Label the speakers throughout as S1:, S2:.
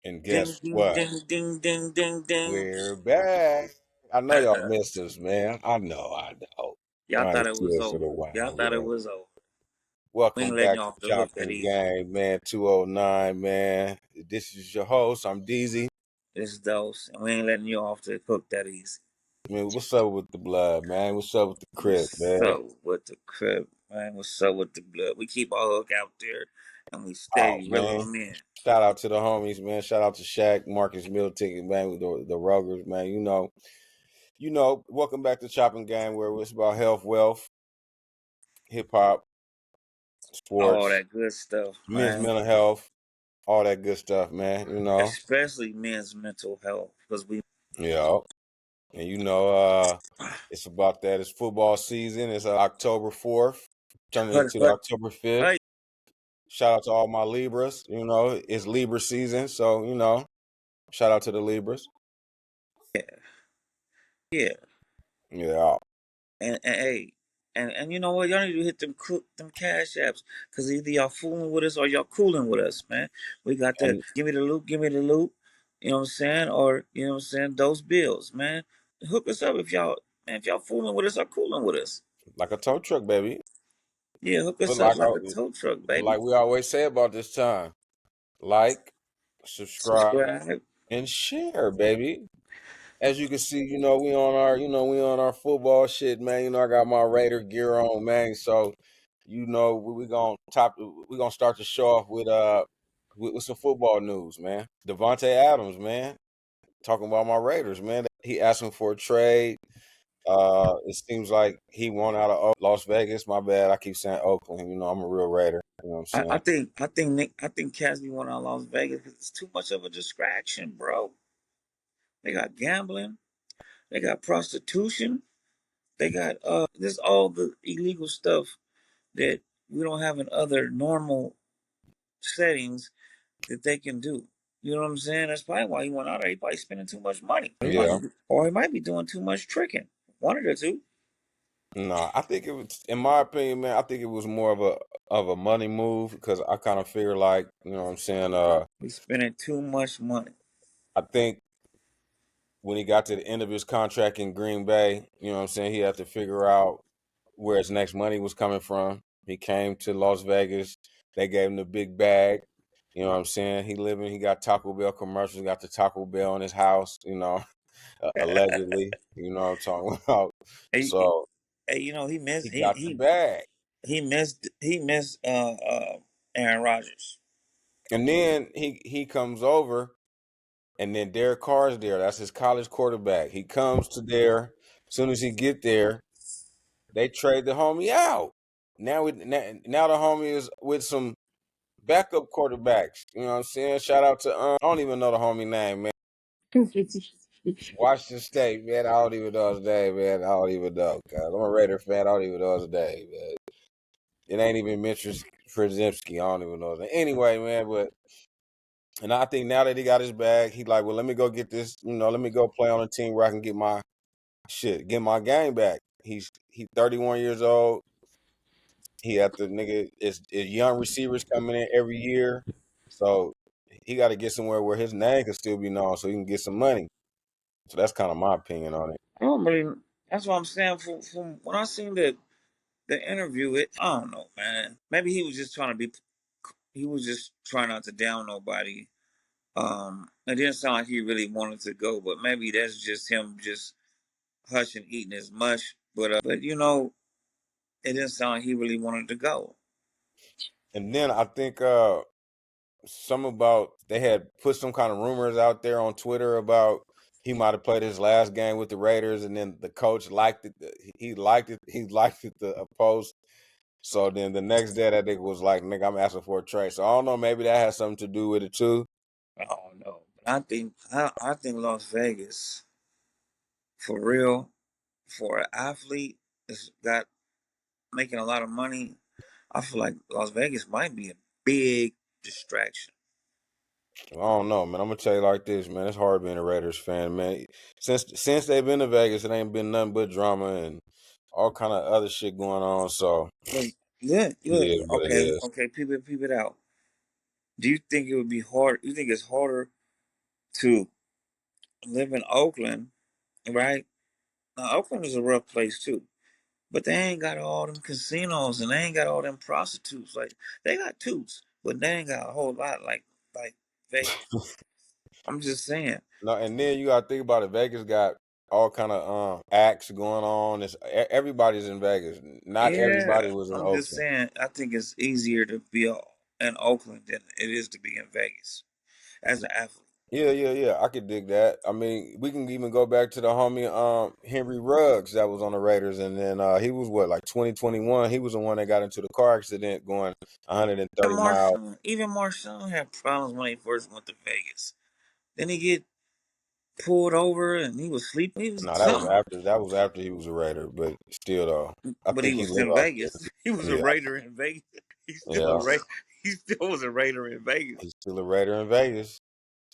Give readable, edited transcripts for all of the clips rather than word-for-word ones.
S1: And
S2: Ding,
S1: guess
S2: ding,
S1: what?
S2: ding, ding, ding, ding, ding.
S1: We're back. I know y'all missed us, man. I know.
S2: Y'all
S1: Right,
S2: thought it was
S1: cheers for
S2: over.
S1: the
S2: Y'all
S1: wine,
S2: thought it
S1: yeah.
S2: was over. We
S1: Welcome
S2: ain't letting
S1: back
S2: you
S1: to
S2: off the hook that
S1: Chopping
S2: easy.
S1: Game, man. 209, man. This is your host. I'm DZ.
S2: This dose, and we ain't letting you off the hook that easy.
S1: Man, what's up with the blood, man? What's up with the crib,
S2: What's
S1: man?
S2: up with the crib, man? What's up with the blood? We keep our hook out there, and we
S1: Oh,
S2: steady reeling
S1: man.
S2: them in.
S1: Shout out to the homies, man. Shout out to Shaq, Marcus Middleton, man, with the Ruggers, man. Welcome back to Chopping Game, where it's about health, wealth, hip hop,
S2: All
S1: sports,
S2: that good stuff,
S1: men's
S2: man.
S1: mental health, all that good stuff, man.
S2: Especially men's mental health, because we.
S1: Yeah. And it's about that. It's football season. It's October 4th, turning
S2: But
S1: into the
S2: but
S1: October 5th.
S2: hey,
S1: Shout out to all my Libras. It's Libra season. So, shout out to the Libras.
S2: yeah,
S1: Yeah.
S2: and hey, and you know what? Y'all need to hit them cash apps, because either y'all fooling with us or y'all cooling with us, man. We got the
S1: And
S2: give me the loot, give me the loot. You know what I'm saying? Or you know what I'm saying? Those bills, man. Hook us up if y'all fooling with us or cooling with us.
S1: like a tow truck, baby.
S2: Yeah, hook
S1: But
S2: us up like a tow truck, baby.
S1: like we always say about this time, like, subscribe,
S2: Subscribe.
S1: and share, baby. As you can see, we on our football shit, man. I got my Raider gear on, man. So, we gonna start the show off with some football news, man. Devontae Adams, man, talking about my Raiders, man. He asking for a trade. It seems like he won out of Las Vegas. My bad, I keep saying Oakland. I'm a real Raider. You know what I'm saying?
S2: I think Casby went out Las Vegas because it's too much of a distraction, bro. They got gambling, they got prostitution, they got this all the illegal stuff that we don't have in other normal settings that they can do. You know what I'm saying? That's probably why he went out there. He probably spending too much money.
S1: Yeah.
S2: Or he might be doing too much tricking. One of the two.
S1: No, I think it was, in my opinion, man. I think it was more of a money move because I kind of figure like, you know what I'm saying.
S2: He's spending too much money.
S1: I think when he got to the end of his contract in Green Bay, you know what I'm saying, he had to figure out where his next money was coming from. He came to Las Vegas. They gave him the big bag. You know what I'm saying? He got Taco Bell commercials, got the Taco Bell in his house, allegedly. You know what I'm talking about.
S2: Hey,
S1: So
S2: hey, you know he
S1: he
S2: missed
S1: got the bag.
S2: he missed Aaron Rodgers.
S1: And then he comes over, and then Derek Carr's there. That's his college quarterback. He comes to there. As soon as he get there, they trade the homie out. Now the homie is with some backup quarterbacks. You know what I'm saying? Shout out to I don't even know the homie name, man. Washington State, man. I don't even know his name, man. I don't even know. God, I'm a Raider fan. I don't even know his name, man. It ain't even Mitch Przimski. I don't even know his name. Anyway, man, and I think now that he got his bag, he like, well, let me go get this. Let me go play on a team where I can get my game back. He 31 years old. He had the nigga is young receivers coming in every year, so he got to get somewhere where his name can still be known, so he can get some money. So that's kind of my opinion on it.
S2: I don't really. That's what I'm saying. From when I seen the interview, I don't know, man. Maybe he was just trying to be. He was just trying not to down nobody. It didn't sound like he really wanted to go, but maybe that's just him just hushing, eating his mush. But it didn't sound like he really wanted to go.
S1: And then I think some about they had put some kind of rumors out there on Twitter about he might have played his last game with the Raiders, and then the coach liked it. He liked it. He liked it. The post. So then the next day, that nigga was like, "Nigga, I'm asking for a trade." So I don't know. Maybe that has something to do with it too.
S2: I don't know. But I think Las Vegas, for real, for an athlete that's got making a lot of money, I feel like Las Vegas might be a big distraction.
S1: I don't know, man. I'm gonna tell you like this, man. It's hard being a Raiders fan, man. Since they've been to Vegas, it ain't been nothing but drama and all kind of other shit going on. So
S2: But yeah,
S1: it
S2: yeah.
S1: is what it
S2: Okay,
S1: is.
S2: okay. Peep it out. Do you think it would be hard? You think it's harder? to live in Oakland, right? Now, Oakland is a rough place too, but they ain't got all them casinos and they ain't got all them prostitutes. Like they got toots, but they ain't got a whole lot like Vegas. I'm just saying.
S1: No, and then you gotta think about it. Vegas got all kind of acts going on. Everybody's in Vegas. Not
S2: Yeah,
S1: everybody was in
S2: I'm just
S1: Oakland.
S2: saying. I think it's easier to be in Oakland than it is to be in Vegas as an athlete.
S1: Yeah. I could dig that. I mean, we can even go back to the homie Henry Ruggs that was on the Raiders, and then he was what, like 2021. He was the one that got into the car accident going 130 miles.
S2: Even Marshawn had problems when he first went to Vegas. Then he get pulled over and he was sleeping. He was
S1: No, that was
S2: something,
S1: after he was a Raider, but still though, I
S2: but he
S1: think he
S2: was
S1: let
S2: in
S1: off.
S2: Vegas. He was a
S1: Yeah,
S2: Raider in Vegas. He still a
S1: yeah,
S2: Raider. He still was a Raider in Vegas.
S1: he's still a Raider in Vegas.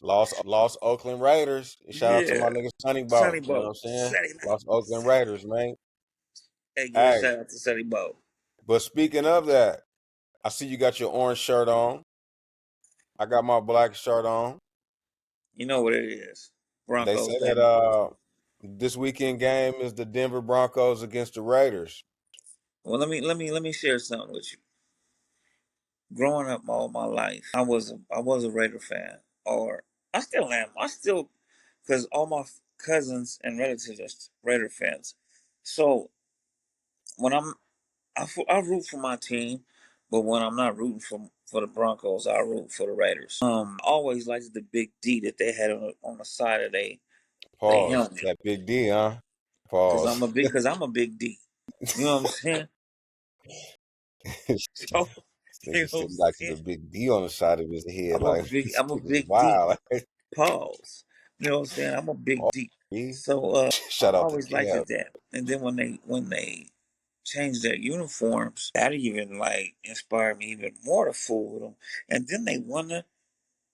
S1: Lost Oakland Raiders. Shout out to
S2: Yeah,
S1: my nigga Sonny
S2: Sonny
S1: Bo. You know what
S2: Bow.
S1: I'm saying?
S2: Sonny Bow.
S1: Lost Oakland Raiders, man.
S2: Hey, give a
S1: Hey,
S2: shout out to Sonny Bow.
S1: but speaking of that, I see you got your orange shirt on. I got my black shirt on.
S2: You know what it is.
S1: They
S2: Broncos,
S1: say that
S2: baby.
S1: this weekend game is the Denver Broncos against the Raiders.
S2: Well, let me share something with you. Growing up all my life, I was a Raider fan, or I still am. I still, because all my cousins and relatives are Raider fans. So when I root for my team, but when I'm not rooting for the Broncos, I root for the Raiders. I always liked the big D that they had on the side of they
S1: Pause.
S2: helmet,
S1: That big D, huh?
S2: because
S1: Pause.
S2: I'm a big D. You know what I'm saying?
S1: This
S2: So you
S1: nigga
S2: know
S1: said
S2: what
S1: he
S2: I'm
S1: likes the
S2: saying?
S1: big D on the side of his head. Like this
S2: I'm a
S1: nigga's
S2: big D.
S1: wild.
S2: Pause. You know what I'm saying? I'm a big
S1: Pause.
S2: D.
S1: B.
S2: So I
S1: Shout out to
S2: always liked
S1: Kev.
S2: it that. And then when they changed their uniforms, that even like inspired me even more to fool with them. And then they won the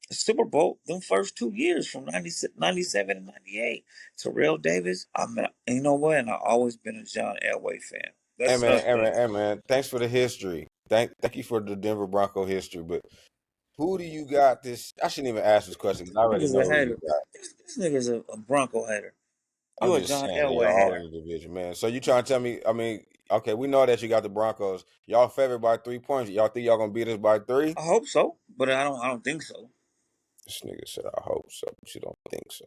S2: Super Bowl them first 2 years from 97 and 98. Terrell Davis, and you know what? And I've always been a John Elway fan.
S1: Hey
S2: That's
S1: man,
S2: another
S1: hey
S2: thing.
S1: man, hey man. Thanks for the history. Thank you for the Denver Bronco history. But who do you got this? I shouldn't even ask this question because I already
S2: Nigga's
S1: know
S2: a
S1: who you
S2: hater.
S1: got.
S2: This nigga's a Bronco hater.
S1: I'm
S2: You a
S1: just
S2: John
S1: saying they are
S2: Elway
S1: all
S2: hater.
S1: in the division, man. So you trying to tell me? I mean, okay, we know that you got the Broncos. Y'all favored by 3 points. Y'all think y'all gonna beat us by three?
S2: I hope so, but I don't think so.
S1: This nigga said, "I hope so," but you don't think so.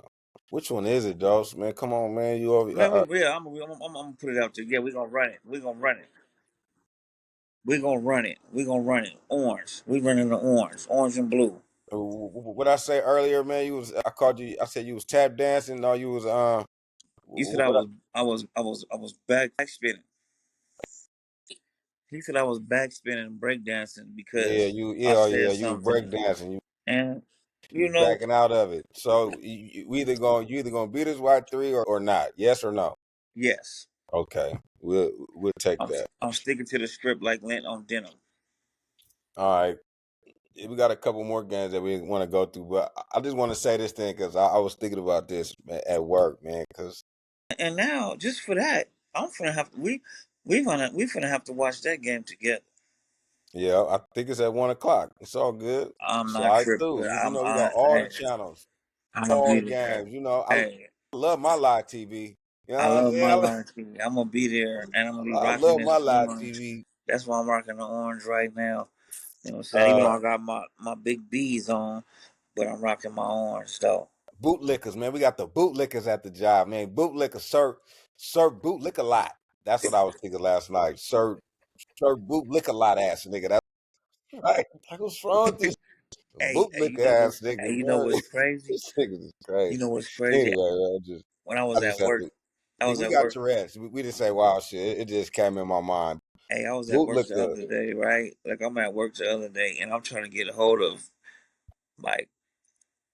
S1: Which one is it, Dose? Man, come on, man. You over?
S2: Man, I'm gonna put it out there. Yeah, we gonna run it. We gonna run it. We gonna run it. We gonna run it. Orange. We running the orange and blue.
S1: What I say earlier, man? You was I called you. I said you was tap dancing. No, you was
S2: You said
S1: what?
S2: I was back spinning. He said I was back spinning breakdancing
S1: Yeah,
S2: because
S1: yeah,
S2: I
S1: oh yeah,
S2: said
S1: you was
S2: something,
S1: break dancing.
S2: and
S1: You
S2: you
S1: was
S2: know,
S1: backing out of it. So we either gonna beat us by three or not. Yes or no?
S2: yes,
S1: Okay, we'll take
S2: I'm
S1: that.
S2: I'm sticking to the script like lint on denim.
S1: All right. We got a couple more games that we want to go through, but I just want to say this thing because I was thinking about this man, at work, man. Because
S2: And now, just for that, I'm finna have we finna have to watch that game together.
S1: yeah, I think it's at 1 o'clock. It's all good.
S2: I'm not
S1: Slide
S2: tripping.
S1: through. You know, we got all the
S2: Hey,
S1: channels,
S2: I'm gonna
S1: all
S2: be
S1: the
S2: there.
S1: games. You know, I
S2: Hey,
S1: love my live TV. You know
S2: I
S1: what I'm
S2: love
S1: saying?
S2: my line team. I'm gonna be there, and I'm gonna be
S1: I
S2: rocking
S1: love my
S2: this
S1: live
S2: orange.
S1: TV.
S2: That's why I'm rocking the orange right now. You know what I'm saying? Even
S1: Uh,
S2: though I got my big B's on, but I'm rocking my orange though.
S1: Bootlickers, man. We got the bootlickers at the job, man. Bootlicker, sir, bootlick a lot. That's what I was thinking last night. Sir, bootlick a lot, ass nigga. That's right. Like, what's wrong with this
S2: Hey,
S1: bootlicker ass nigga,
S2: you know
S1: man?
S2: what's crazy?
S1: This nigga is
S2: You
S1: crazy.
S2: know what's crazy?
S1: Anyway, man,
S2: When I
S1: I
S2: was
S1: just
S2: at
S1: have
S2: work,
S1: to.
S2: I was
S1: We
S2: at
S1: got
S2: work.
S1: Tourette's. We didn't say wild shit. It just came in my mind.
S2: Hey, I was at work the
S1: Bootlicker,
S2: other day, right? Like I'm at work the other day, and I'm trying to get a hold of like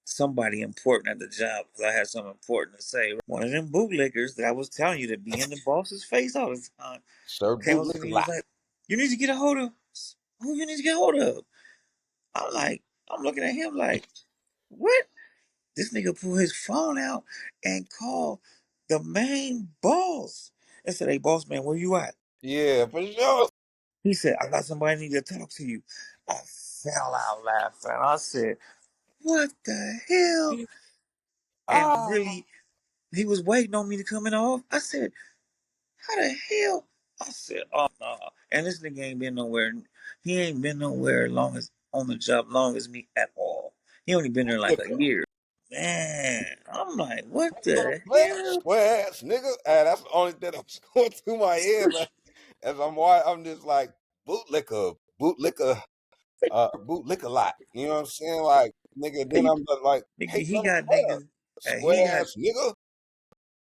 S2: somebody important at the job because I had something important to say. One of them bootlickers that I was telling you to be in the boss's face all the time
S1: sir,
S2: came up to
S1: bootlick a
S2: me. He was
S1: lot.
S2: like, "You need to get a hold of who you need to get a hold of." I'm looking at him like, "What?" This nigga pulled his phone out and called the main boss and said, "Hey, boss man, where you at?"
S1: Yeah, for sure.
S2: He said, "I got somebody need to talk to you." I fell out laughing. I said, "What the hell?" and
S1: Ah,
S2: really, he was waiting on me to come in the office. I said, how the hell? I said, oh no. And this nigga ain't been nowhere. He ain't been nowhere long as on the job long as me at all. He only been there like a
S1: nigga.
S2: year. Man, I'm like, what the
S1: Sweat,
S2: hell?
S1: sweats, nigga. Hey, that's the only thing that's going through my head, man. As I'm just like bootlicker lot. You know what I'm saying? Like, nigga, then I'm just like,
S2: Nigga,
S1: hey,
S2: he
S1: brother,
S2: got
S1: what up?
S2: niggas. He
S1: Square
S2: got
S1: ass nigga.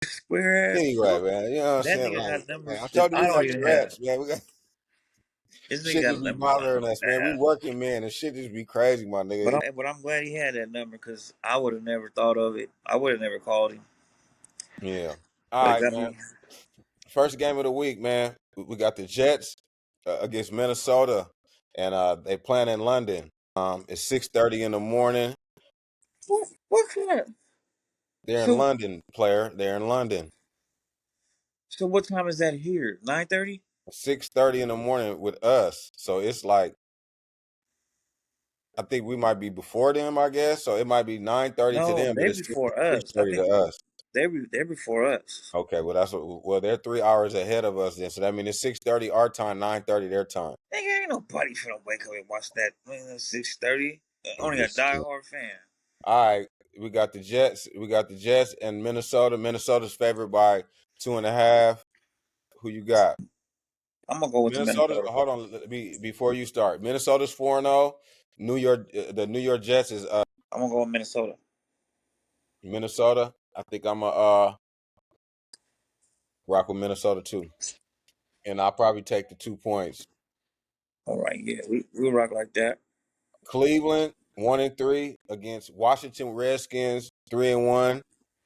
S2: square ass.
S1: Anyway, man, you know what I'm
S2: That
S1: saying?
S2: nigga
S1: Like,
S2: got
S1: man, I
S2: numbers that
S1: told you
S2: I
S1: we
S2: don't
S1: got
S2: even have.
S1: Tourette's, man. We got
S2: This nigga
S1: shit
S2: got
S1: just
S2: a
S1: be
S2: number I don't
S1: bothering us,
S2: even
S1: man. We
S2: have.
S1: working, man, and shit just be crazy, my nigga.
S2: But I'm glad he had that number because I would have never thought of it. I would have never called him.
S1: Yeah. All
S2: But it
S1: right,
S2: got
S1: man.
S2: me.
S1: First game of the week, man. We got the Jets against Minnesota, and they playing in London. It's 6:30 in the morning.
S2: What's that?
S1: They're in
S2: So
S1: London, player. They're in London.
S2: so what time is that here? 9:30?
S1: 6:30 in the morning with us. So it's like I think we might be before them, I guess. So it might be 9:30 to
S2: No,
S1: them, but
S2: they
S1: it's still
S2: before us. I
S1: 6:30 to
S2: think
S1: us.
S2: they're before us.
S1: Okay, well they're 3 hours ahead of us then. So that means it's 6:30 our time, 9:30 their time.
S2: Nigga, ain't nobody finna wake up and watch that 6:30.
S1: I'm
S2: Only a
S1: just
S2: diehard fan.
S1: all right. We got the Jets. We got the Jets and Minnesota. Minnesota's favored by 2.5. Who you got?
S2: I'm gonna go with the
S1: Minnesota's.
S2: Minnesota.
S1: Hold on, before you start. Minnesota's 4-0. New York. The New York Jets is
S2: I'm gonna go with Minnesota.
S1: Minnesota. I think I'm a rock with Minnesota too, and I'll probably take the 2 points.
S2: All right, yeah, we rock like that.
S1: Cleveland 1-3 against Washington Redskins 3-1.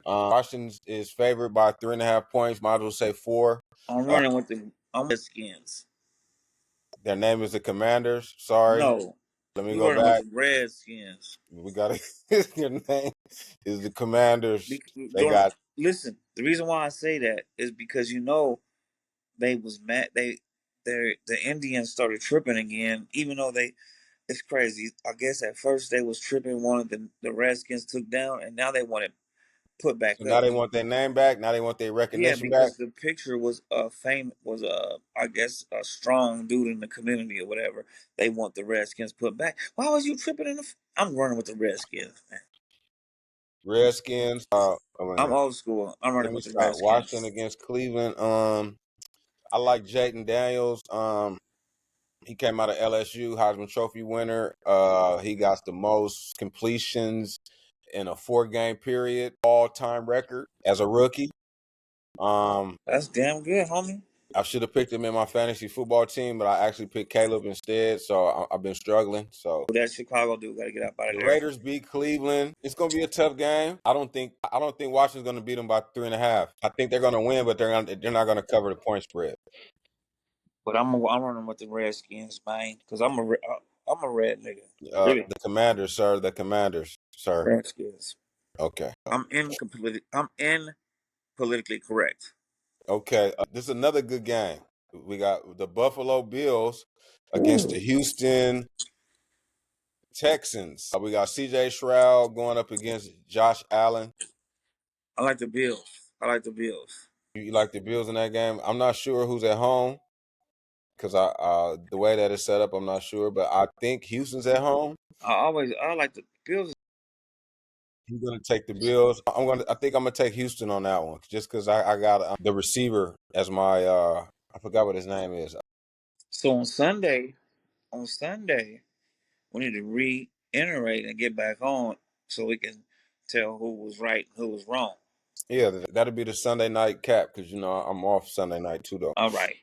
S1: Washington is favored by 3.5 points. Might as well say 4.
S2: I'm
S1: Uh,
S2: running with the Redskins.
S1: their name is the Commanders. Sorry,
S2: No,
S1: let me
S2: we
S1: go
S2: running with
S1: back.
S2: the Redskins.
S1: We got their name is the Commanders. They
S2: Don't
S1: got
S2: listen. The reason why I say that is because they was mad. The Indians started tripping again, even though they. It's crazy. I guess at first they was tripping, wanted the Redskins took down, and now they want it put back
S1: so now
S2: up.
S1: they want their name back. Now they want their
S2: Yeah,
S1: recognition back.
S2: because the picture was I guess a strong dude in the community or whatever. They want the Redskins put back. Why was you tripping in the? I'm running with the Redskins, man.
S1: Redskins.
S2: I'm old school. I'm
S1: Let
S2: running
S1: me
S2: with the
S1: start. Washington
S2: Redskins.
S1: against Cleveland. I like Jayden Daniels. He came out of LSU, Heisman Trophy winner. He got the most completions in a 4-game period, all-time record as a rookie. Um,
S2: That's damn good, homie.
S1: I should have picked him in my fantasy football team, but I actually picked Caleb instead. So I've been struggling. So
S2: That Chicago dude got to get up out of
S1: the
S2: there.
S1: Raiders beat Cleveland. It's gonna be a tough game. I don't think Washington's gonna beat them by 3.5. I think they're gonna win, but they're not gonna cover the point spread.
S2: But I'm running with the Redskins, man, because I'm a red nigga. Really,
S1: The Commanders, sir. The Commanders, sir.
S2: Redskins.
S1: Okay.
S2: I'm in politically correct.
S1: Okay. This is another good game. We got the Buffalo Bills against the
S2: Ooh,
S1: Houston Texans. We got C.J. Stroud going up against Josh Allen.
S2: I like the Bills. I like the Bills.
S1: You like the Bills in that game? I'm not sure who's at home because the way that it's set up, I'm not sure, but I think Houston's at home.
S2: I like the Bills.
S1: He's gonna take the Bills. I think I'm gonna take Houston on that one, just because I got the receiver as my. I forgot what his name is.
S2: So on Sunday, we need to reiterate and get back on so we can tell who was right and who was wrong.
S1: Yeah, that'll be the Sunday night cap because I'm off Sunday night too though.
S2: All right.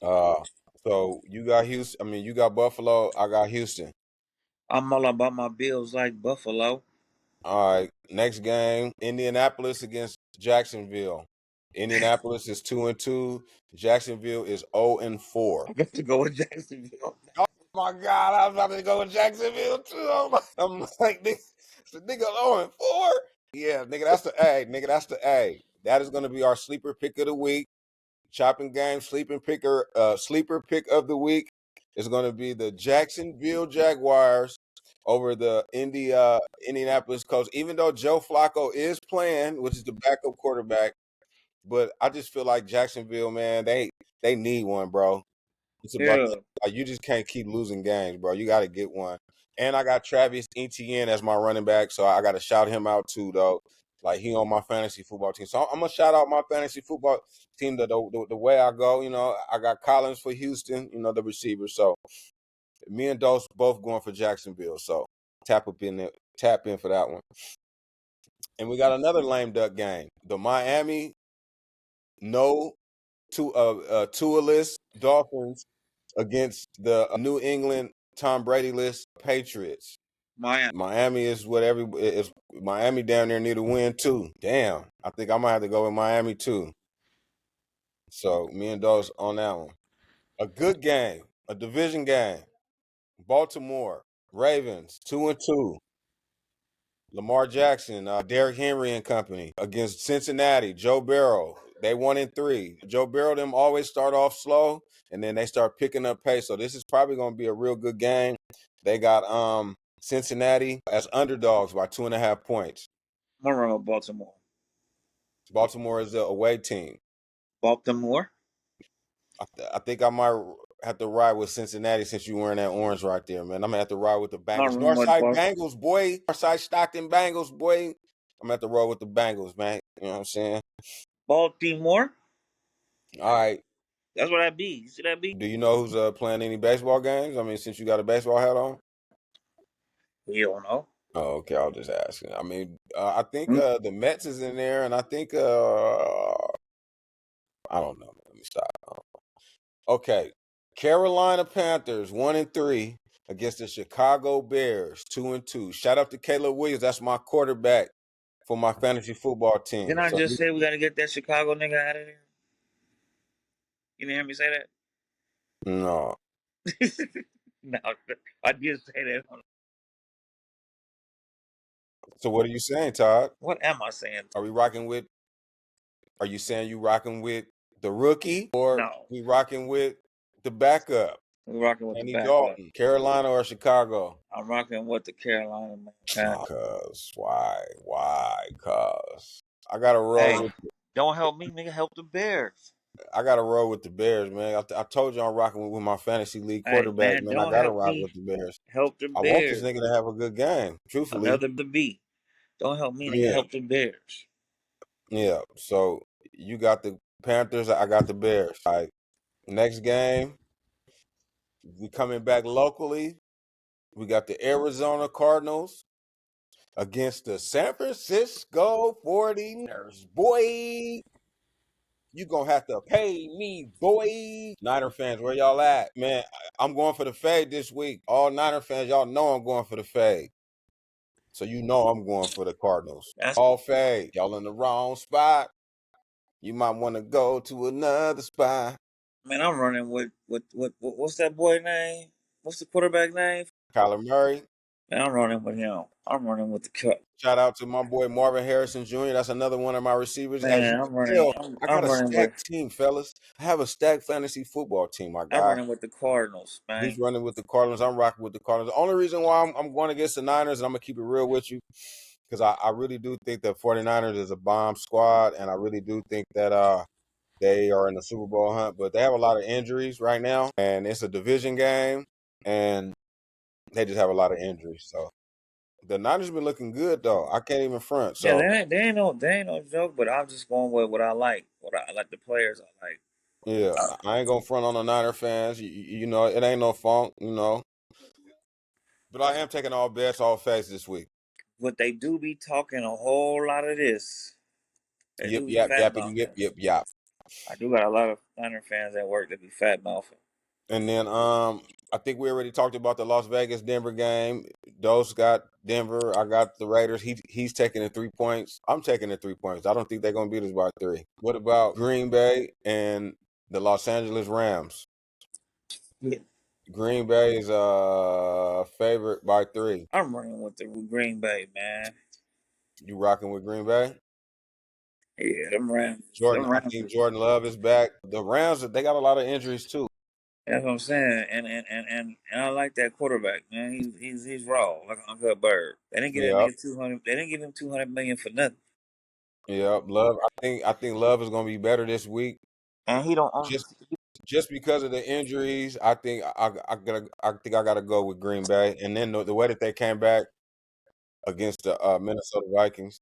S1: Uh, so you got Houston. I mean, you got Buffalo. I got Houston.
S2: I'm all about my Bills like Buffalo.
S1: All right, next game: Indianapolis against Jacksonville. Indianapolis is 2-2. Jacksonville is 0-4.
S2: I got to go with Jacksonville.
S1: Oh my God, I was about to go with Jacksonville too. I'm like, nigga 0-4. Yeah, nigga, that's the A. Nigga, that's the A. That is gonna be our sleeper pick of the week. Chopping game, sleeper pick of the week is gonna be the Jacksonville Jaguars over the Indianapolis Colts. Even though Joe Flacco is playing, which is the backup quarterback, but I just feel like Jacksonville, man, they need one, bro. It's about
S2: Yeah.
S1: like you just can't keep losing games, bro. You got to get one. And I got Travis Etienne as my running back, so I got to shout him out too, though. Like he on my fantasy football team, so I'm gonna shout out my fantasy football team the way I go. You know, I got Collins for Houston, you know, the receiver. So me and Dose both going for Jacksonville. So tap in for that one. And we got another lame duck game. The Miami no Tua-less Dolphins against the New England Tom Brady-less Patriots.
S2: Miami.
S1: Miami is what is Miami down there need to win too. Damn. I think I might have to go with Miami too. So me and Dose on that one. A good game, a division game. Baltimore Ravens 2-2. Lamar Jackson, Derrick Henry and company against Cincinnati. Joe Burrow, they 1-3. Joe Burrow them always start off slow and then they start picking up pace. So this is probably going to be a real good game. They got Cincinnati as underdogs by 2.5 points.
S2: I'm gonna run with Baltimore.
S1: Baltimore is the away team.
S2: Baltimore.
S1: I think I might have to ride with Cincinnati since you wearing that orange right there, man. I'm gonna have to ride with the
S2: I'm
S1: Bengals.
S2: gonna run with
S1: Northside Bengals, boy. Northside Stockton Bengals, boy. I'm gonna have to roll with the Bengals, man. You know what I'm saying?
S2: Baltimore.
S1: All right.
S2: That's what I be. You see that be?
S1: Do you know who's playing any baseball games? I mean, since you got a baseball hat on.
S2: You don't know.
S1: Oh, okay. I'll just ask. I mean, I think
S2: Hmm?
S1: the Mets is in there, and I think I don't know. Let me stop. Okay, Carolina Panthers 1-3 against the Chicago Bears 2-2. Shout out to Caleb Williams. That's my quarterback for my fantasy football team.
S2: Didn't I
S1: So
S2: just say we gotta get that Chicago nigga out of there? You didn't hear me say
S1: no.
S2: that? No, I did say that.
S1: So what are you saying, Todd?
S2: What am I saying?
S1: Are we rocking with? Are you saying you rocking with the rookie, or
S2: No,
S1: we rocking with the backup,
S2: we're rocking with the
S1: Andy
S2: backup.
S1: Dalton, Carolina or Chicago?
S2: I'm rocking with the Carolina man. Panthers.
S1: Cause why? Cause I gotta roll
S2: Hey,
S1: with.
S2: don't help me, nigga. Help the Bears.
S1: I got to roll with the Bears, man. I told you I'm rocking with my fantasy league
S2: Hey,
S1: quarterback,
S2: man,
S1: man. I
S2: don't
S1: got to
S2: help
S1: rock
S2: me.
S1: with the Bears.
S2: Help the
S1: I want this
S2: Bears.
S1: nigga to have a good game, truthfully.
S2: Another B. Don't help me, nigga.
S1: Yeah,
S2: Help the Bears.
S1: yeah. So you got the Panthers, I got the Bears. All right. Next game, we coming back locally. We got the Arizona Cardinals against the San Francisco 49ers. Boy, you gonna have to pay me, boy. Niner fans, where y'all at? Man, I'm going for the fade this week. All Niner fans, y'all know I'm going for the fade. So you know I'm going for the Cardinals.
S2: That's
S1: All fade. Y'all in the wrong spot. You might want to go to another spot.
S2: man. I'm running with what's that boy name? What's the quarterback name?
S1: Kyler Murray.
S2: Man, I'm running with him. I'm running with the cut.
S1: Shout out to my boy Marvin Harrison Jr. That's another one of my receivers. As you
S2: Man,
S1: can tell, I got
S2: I'm
S1: a
S2: running with
S1: stacked team, fellas. I have a stacked fantasy football team, my
S2: I'm
S1: guy.
S2: running with the Cardinals,
S1: He's
S2: man.
S1: running with the Cardinals. I'm rocking with the Cardinals. The only reason why I'm going against the Niners, and I'm going to keep it real with you, because I really do think that 49ers is a bomb squad, and I really do think that they are in the Super Bowl hunt, but they have a lot of injuries right now, and it's a division game, and they just have a lot of injuries. So the Niners been looking good, though. I can't even front.
S2: Yeah,
S1: So
S2: they ain't no joke, but I'm just going with what I like. What I like the players I like.
S1: yeah, I ain't gonna front on the Niner fans. You know, it ain't no funk, you know. But I am taking all bets, all facts this week.
S2: But they do be talking a whole lot of this. They
S1: Yep,
S2: do be
S1: yep,
S2: fat
S1: yep, yep,
S2: mouthing.
S1: yep, yep.
S2: I do got a lot of Niner fans at work that be fat mouthing.
S1: And then I think we already talked about the Las Vegas Denver game. Dose got Denver. I got the Raiders. He's taking the 3 points. I'm taking the 3 points. I don't think they're gonna beat us by 3. What about Green Bay and the Los Angeles Rams?
S2: Yeah.
S1: Green Bay is favorite by 3.
S2: I'm running with the Green Bay, man.
S1: You rocking with Green Bay?
S2: Yeah, them Rams.
S1: Jordan,
S2: Them
S1: I
S2: Rams.
S1: think Jordan Love is back. The Rams, they got a lot of injuries too.
S2: That's what I'm saying. And I like that quarterback, man. He's raw, like Uncle Bird. They didn't get that
S1: Yep.
S2: nigga 200. They didn't give him 200 million for nothing.
S1: Yep. Love. I think Love is gonna be better this week.
S2: And he don't own.
S1: Just because of the injuries, I think I gotta go with Green Bay. And then the way that they came back against the Minnesota Vikings.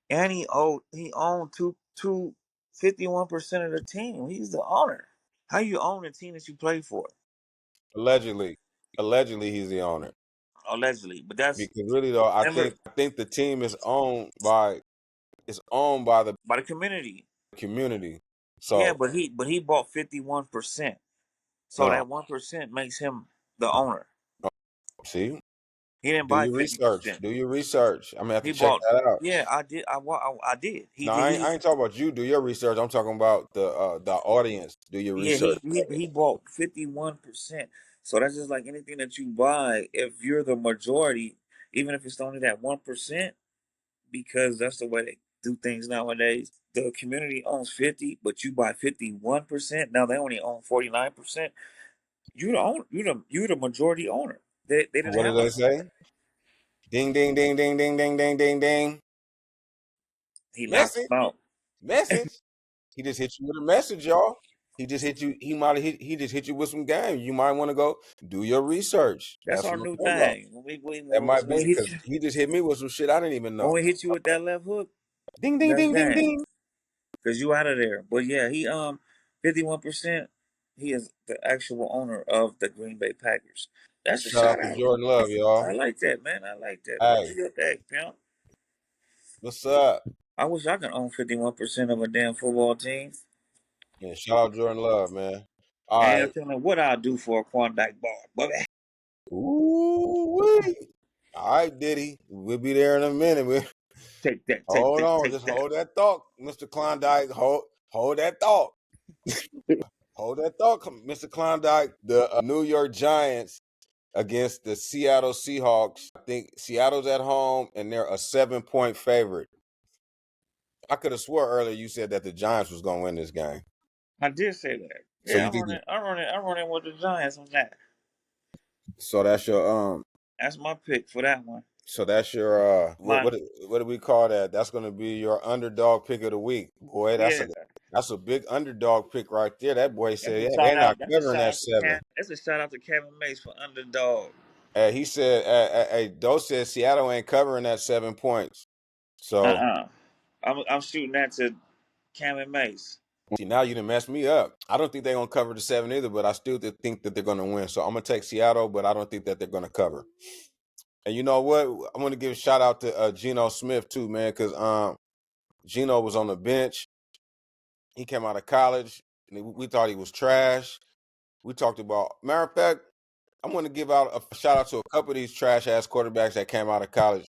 S2: And he owned 51% of the team. He's the owner. How you own a team that you play for?
S1: Allegedly. Allegedly he's the owner.
S2: Allegedly, but that's
S1: Because really though,
S2: remember
S1: I think the team is owned by the
S2: by the community.
S1: community.
S2: Yeah,
S1: So
S2: but he bought 51%. So
S1: uh
S2: that 1% makes him the owner.
S1: see,
S2: He didn't
S1: do
S2: buy
S1: your research.
S2: 50%.
S1: Do your research. I'm gonna have to
S2: He
S1: check
S2: bought.
S1: that out.
S2: Yeah, I did. I did. He
S1: No,
S2: did.
S1: I ain't talking about you. Do your research. I'm talking about the audience. Do your
S2: Yeah,
S1: research.
S2: he bought 51%. So that's just like anything that you buy. If you're the majority, even if it's only that 1%, because that's the way they do things nowadays. The community owns 50, but you buy 51%. Now they only own 49%. You're the majority owner. They didn't
S1: What did
S2: have a.
S1: they say? Ding ding ding ding ding ding ding ding ding.
S2: He knocked
S1: Message.
S2: him out.
S1: Message. He just hit you with a message, y'all. He just hit you. He just hit you with some game. You might want to go do your research.
S2: That's
S1: That's
S2: our
S1: what I'm
S2: new
S1: talking about.
S2: thing.
S1: That might
S2: When
S1: be
S2: we hit
S1: because
S2: you,
S1: he just hit me with some shit I didn't even
S2: when
S1: know.
S2: we hit you with that left hook,
S1: Ding ding
S2: that's
S1: ding ding
S2: game.
S1: ding.
S2: Cause you out of there. But yeah, he 51%. He is the actual owner of the Green Bay Packers. That's a
S1: Shout
S2: shout
S1: out to
S2: out.
S1: Jordan Love,
S2: I
S1: y'all.
S2: like that, man. I like that. But
S1: Hey,
S2: do your thing, pimp.
S1: what's up?
S2: I wish I could own 51% of a damn football team.
S1: Yeah, shout out Jordan Love, man. All
S2: And
S1: right.
S2: tell me what I'll do for a Klondike bar. But
S1: Ooh wee. All right, Diddy. We'll be there in a minute.
S2: take that, take
S1: Hold
S2: that,
S1: on.
S2: take
S1: Just
S2: that.
S1: hold that thought, Mr. Klondike. Hold that thought. Hold that thought, Mr. Klondike. The New York Giants against the Seattle Seahawks. I think Seattle's at home and they're a 7-point favorite. I could have swore earlier you said that the Giants was going to win this game.
S2: I did say that.
S1: So
S2: Yeah,
S1: you
S2: I'm
S1: think
S2: running. I'm running. I'm running with the Giants on that.
S1: so that's your
S2: That's my pick for that one.
S1: so that's your
S2: My
S1: what do we call that? That's going to be your underdog pick of the week. Boy,
S2: yeah.
S1: that's a big underdog pick right there. That boy
S2: That's
S1: said,
S2: a
S1: "Yeah,
S2: shout
S1: they're not
S2: out. That's a
S1: covering
S2: shout
S1: that
S2: out to
S1: 7."
S2: That's a shout out to Kevin Mace for underdog.
S1: He said, "Hey, Doe said Seattle ain't covering that 7 points." So
S2: I'm shooting that to Kevin Mace.
S1: see, now you done messed me up. I don't think they're gonna cover the 7 either, but I still think that they're gonna win. So I'm gonna take Seattle, but I don't think that they're gonna cover. And you know what? I'm gonna give a shout out to Geno Smith too, man, because Geno was on the bench. He came out of college, and we thought he was trash. We talked about. Matter of fact, I'm gonna give out a shout out to a couple of these trash ass quarterbacks that came out of college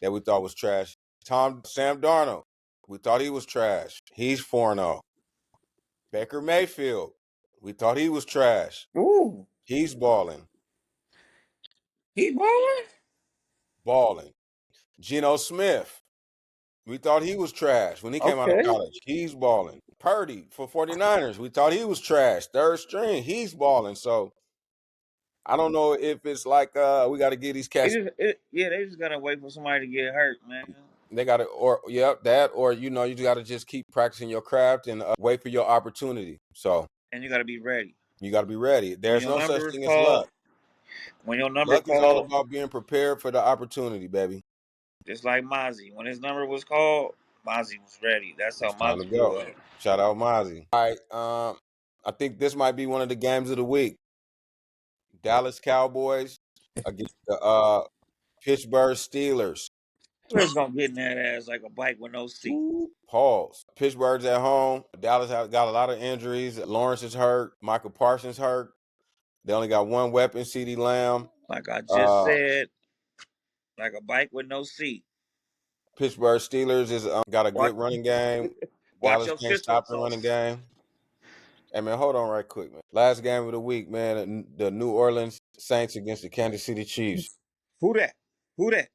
S1: that we thought was trash. Sam Darnold, we thought he was trash. He's 4-0. Baker Mayfield, we thought he was trash.
S2: Ooh,
S1: He's balling,
S2: he balling.
S1: balling. Geno Smith, we thought he was trash when he came out of
S2: Okay.
S1: college. He's balling. Purdy for 49ers, we thought he was trash. Third string, he's balling. So I don't know if it's like we got to get these cats.
S2: They just gotta wait for somebody to get hurt, man.
S1: They got to, or yep, that, or you got to just keep practicing your craft and wait for your opportunity. So
S2: And you gotta be ready.
S1: you got to be ready.
S2: When
S1: There's
S2: your
S1: no such
S2: number is
S1: thing as luck.
S2: called, when your number
S1: Luck is all
S2: called,
S1: about being prepared for the opportunity, baby.
S2: just like Mozzie. When his number was called, Mozzie was ready. That's how
S1: It's time to
S2: Mozzie
S1: go.
S2: was.
S1: Shout out Mozzie. All right, I think this might be one of the games of the week. Dallas Cowboys against the Pittsburgh Steelers.
S2: Steelers gonna get in that ass like a bike with no seat.
S1: Ooh, pause. Pittsburgh's at home. Dallas has got a lot of injuries. Lawrence is hurt. Michael Parsons hurt. They only got one weapon, CeeDee Lamb.
S2: Like I just
S1: Uh,
S2: said, like a bike with no seat.
S1: Pittsburgh Steelers is got a
S2: Watch,
S1: good running game.
S2: watch
S1: Dallas
S2: your
S1: can't
S2: citrus
S1: stop the running
S2: sauce.
S1: game. Hey man, hold on right quick, man. Last game of the week, man. The New Orleans Saints against the Kansas City Chiefs.
S2: Who that? Who that?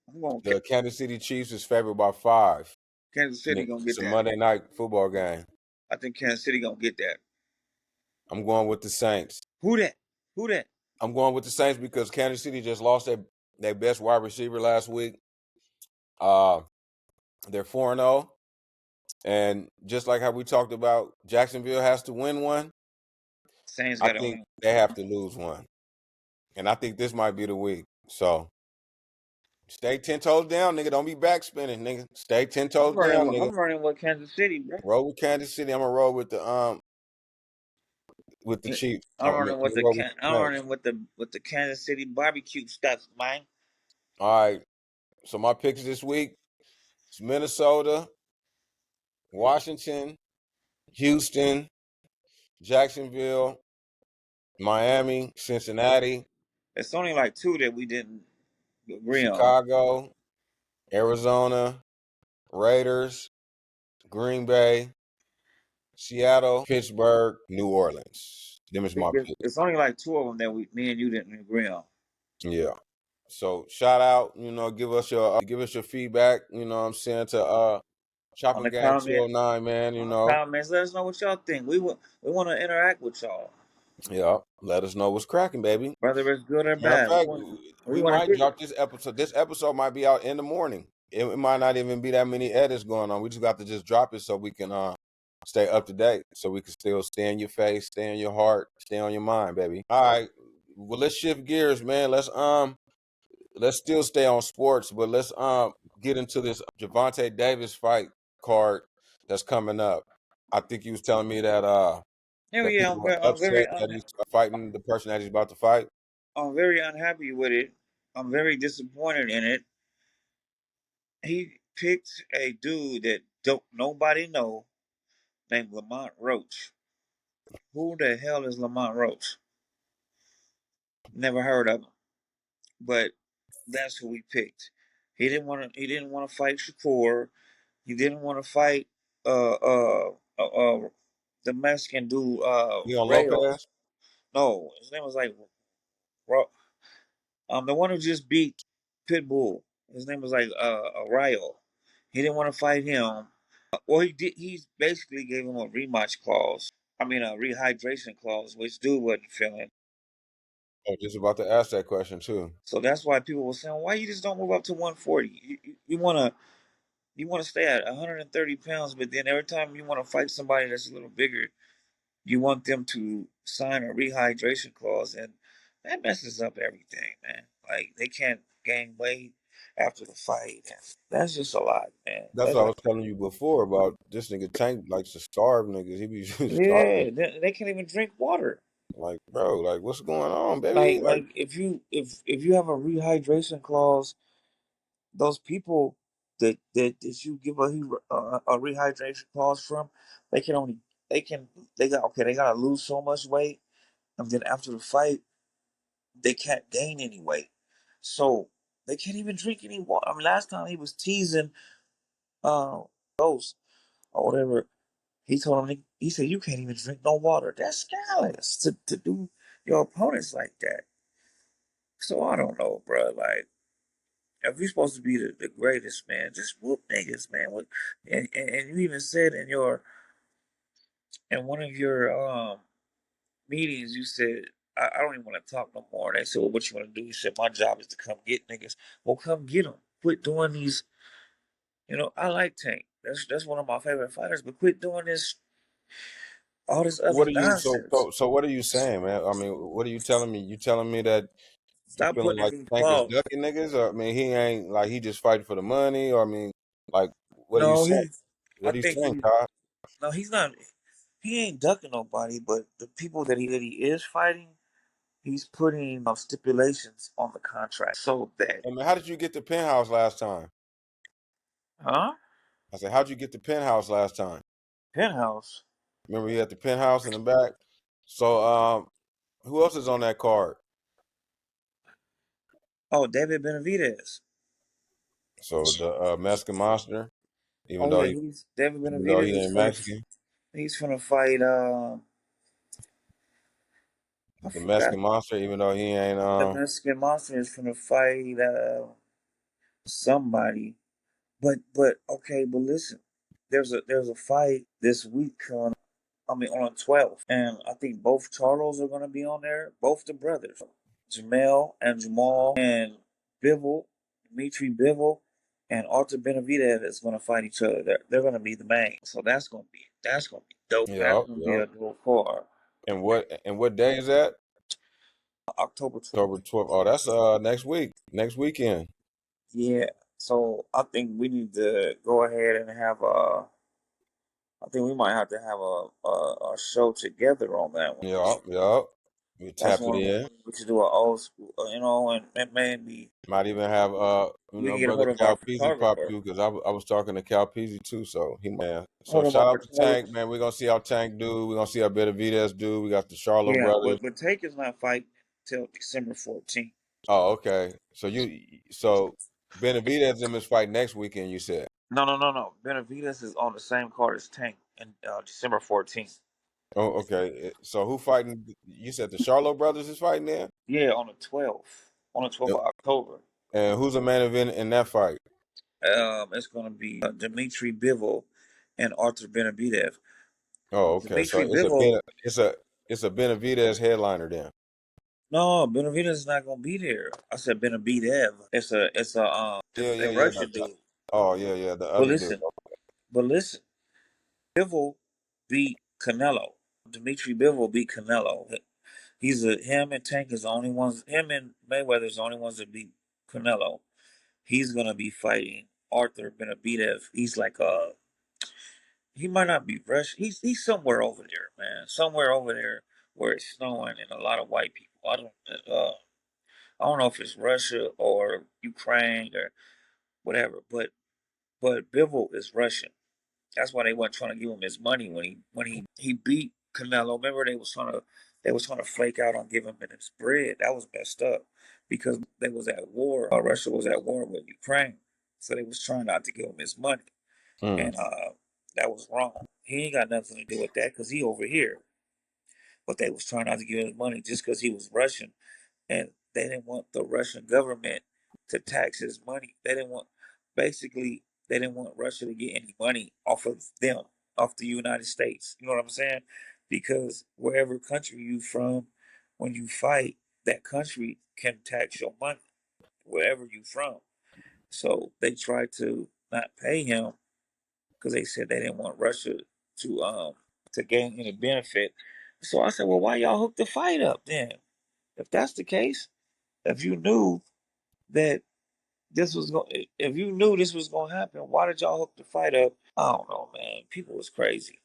S2: I'm going.
S1: The Kansas City Chiefs is favored by 5.
S2: Kansas City gonna
S1: It's
S2: get
S1: a
S2: that.
S1: Monday night football game.
S2: I think Kansas City gonna get that.
S1: I'm going with the Saints.
S2: Who that? Who that?
S1: I'm going with the Saints because Kansas City just lost their best wide receiver last week. Uh, they're 4-0. And just like how we talked about, Jacksonville has to win one.
S2: Saints
S1: I
S2: got to
S1: think
S2: win.
S1: they have to lose one. And I think this might be the week. So stay 10 toes down, nigga. Don't be back spinning, nigga. Stay 10 toes down, nigga.
S2: I'm running with Kansas City, bro.
S1: Roll with Kansas City. I'm gonna roll with the Chiefs.
S2: I'm running with
S1: Roll with the
S2: I'm
S1: Saints.
S2: running with the Kansas City barbecue stuff, man.
S1: All right. So my picks this week is Minnesota, Washington, Houston, Jacksonville, Miami, Cincinnati,
S2: It's only like two that we didn't agree on.
S1: Chicago, Arizona, Raiders, Green Bay, Seattle, Pittsburgh, New Orleans. Them is my picks.
S2: It's only like two of them that me and you didn't agree on.
S1: Yeah. So shout out, give us your feedback, you know what I'm saying, to
S2: On
S1: Chopper
S2: the
S1: Gang
S2: comment,
S1: 209, man, you
S2: on the
S1: know.
S2: comments, let us know what y'all think. We want to interact with y'all,
S1: Yeah. Let us know what's cracking, baby.
S2: whether it's good or
S1: Matter of
S2: bad.
S1: fact,
S2: We
S1: we
S2: want to
S1: might
S2: hear it.
S1: drop this episode. This episode might be out in the morning. It might not even be that many edits going on. We just got to just drop it so we can stay up to date. So we can still stay in your face, stay in your heart, stay on your mind, baby. All right. Well, let's shift gears, man. Let's still stay on sports, but let's get into this Gervonta Davis fight card that's coming up. I think he was telling me
S2: Hell
S1: that
S2: yeah,
S1: people are upset that he's fighting the person that he's about to fight.
S2: I'm very unhappy with it. I'm very disappointed in it. He picked a dude that don't nobody know named Lamont Roach. Who the hell is Lamont Roach? Never heard of him. But that's who we picked. He didn't want to. He didn't want to fight Shakur. He didn't want to fight uh uh uh, uh the Mexican dude
S1: Leon
S2: Rayo.
S1: Lopez.
S2: No, his name was like the one who just beat Pitbull. His name was like Rayo. He didn't want to fight him. Well, he did. He basically gave him a rematch clause. I mean, a rehydration clause, which dude wasn't feeling.
S1: I was just about to ask that question too.
S2: So that's why people were saying, "Why you just don't move up to 140? You want to stay at 130 pounds, but then every time you want to fight somebody that's a little bigger, you want them to sign a rehydration clause, and that messes up everything, man. Like they can't gain weight after the fight. And that's just a lot, man.
S1: That's
S2: That's
S1: what I
S2: like,
S1: was telling you before about this nigga Tank likes to starve niggas. He be starving.
S2: yeah, they can't even drink water.
S1: Like, bro, like what's going on, baby? Like,
S2: If you have a rehydration clause, those people that you give a rehydration clause from, they can only they can they got okay they gotta lose so much weight, and then after the fight they can't gain any weight, so they can't even drink any water. I mean, last time he was teasing Ghost or whatever, he told him he said you can't even drink no water. That's scandalous to do your opponents like that. So I don't know, bro. Like, if you're supposed to be the greatest, man, just whoop niggas, man. What? And you even said in one of your meetings, you said I don't even want to talk no more. They said, well, what you want to do? You said my job is to come get niggas. Well, come get them. Quit doing these. You know, I like Tank. That's one of my favorite fighters. But quit doing this all this other
S1: what are you
S2: nonsense.
S1: so what are you saying, man? I mean, what are you telling me? You telling me that you
S2: Stop
S1: feeling
S2: putting in
S1: like
S2: these
S1: Tank is
S2: clauses.
S1: ducking niggas? Or I mean, he ain't like he just fighting for the money, or I mean, like what are you
S2: No,
S1: saying?
S2: he. I
S1: What are you
S2: think
S1: saying,
S2: he.
S1: Todd?
S2: No, he's not. He ain't ducking nobody. But the people that he is fighting, he's putting stipulations on the contract so that,
S1: I mean, how did you get the penthouse last time?
S2: huh?
S1: I said, how'd you get the penthouse last time?
S2: Penthouse.
S1: Remember you had the penthouse in the back? So who else is on that card?
S2: Oh, David Benavidez.
S1: So the Mexican monster, even
S2: Oh
S1: though
S2: yeah,
S1: he
S2: he's David
S1: even though
S2: Benavidez.
S1: he ain't Mexican,
S2: He's gonna fight. I
S1: the
S2: forgot.
S1: Mexican monster, even though he ain't
S2: The Mexican monster is gonna fight somebody. But okay, but listen, there's a fight this week coming. I mean, on the 12th. And I think both Charlos are going to be on there. Both the brothers, Jamel and Jamal and Bivol, Dmitry Bivol, and Arthur Benavidez is going to fight each other. They're going to be the main. So that's going to be dope. That's
S1: Yep,
S2: going to be
S1: yep.
S2: a dope card.
S1: And what day is that?
S2: October 12th.
S1: October 12th. Oh, that's next week, next weekend.
S2: Yeah. So I think we need to go ahead and have a. I think we might have to have a show together on that one.
S1: Yep, yep. We
S2: That's
S1: tap it
S2: one
S1: in.
S2: we should do an old school, and maybe
S1: Might even have
S2: we can get a
S1: brother
S2: hold of our
S1: Calpeasy pop
S2: photographer.
S1: through because I was talking to Calpeasy too, so he man. So
S2: Hold of
S1: shout
S2: our
S1: out to
S2: photographer.
S1: Tank, man. We're gonna see how Tank do. We're gonna see how Benavidez do. We got the Charlo
S2: Yeah,
S1: brothers.
S2: but Take is not fighting till December 14th.
S1: Oh, okay. So Benavidez them is fight next weekend. You said.
S2: No, no, no, no. Benavides is on the same card as Tank in December 14th.
S1: Oh, okay. So who fighting? You said the Charlo brothers is fighting there.
S2: Yeah, on the 12th. On the 12th
S1: Yep.
S2: of October.
S1: And who's the main event in that fight?
S2: It's going to be Dmitry Bivol and Arthur Benavidez.
S1: Oh, okay. So
S2: Dmitry Bivol.
S1: it's a Benavidez headliner then.
S2: No, Benavidez is not going to be there. I said Benavidez. It's
S1: Yeah, yeah,
S2: a
S1: yeah.
S2: Russian dude.
S1: Oh, yeah, yeah. The
S2: But
S1: other dude.
S2: listen, but listen. Bivol beat Canelo. Dmitry Bivol beat Canelo. Him and Tank is the only ones. Him and Mayweather is the only ones that beat Canelo. He's gonna be fighting Arthur Benavidez. He's like he might not be Russian. He's somewhere over there, man. Somewhere over there where it's snowing and a lot of white people. I don't know if it's Russia or Ukraine or whatever, but Bivol is Russian. That's why they weren't trying to give him his money when he beat Canelo. Remember they was trying to flake out on giving him his bread. That was messed up because they was at war. Russia was at war with Ukraine, so they was trying not to give him his money,
S1: Mm,
S2: and that was wrong. He ain't got nothing to do with that because he over here, but they was trying not to give him his money just because he was Russian, and they didn't want the Russian government to tax his money. Basically, they didn't want Russia to get any money off of them, off the United States. You know what I'm saying? Because wherever country you from, when you fight, that country can tax your money wherever you from. So they tried to not pay him because they said they didn't want Russia to gain any benefit. So I said, well, why y'all hook the fight up then? If that's the case, if you knew that if you knew this was going to happen, why did y'all hook the fight up? I don't know, man. People was crazy.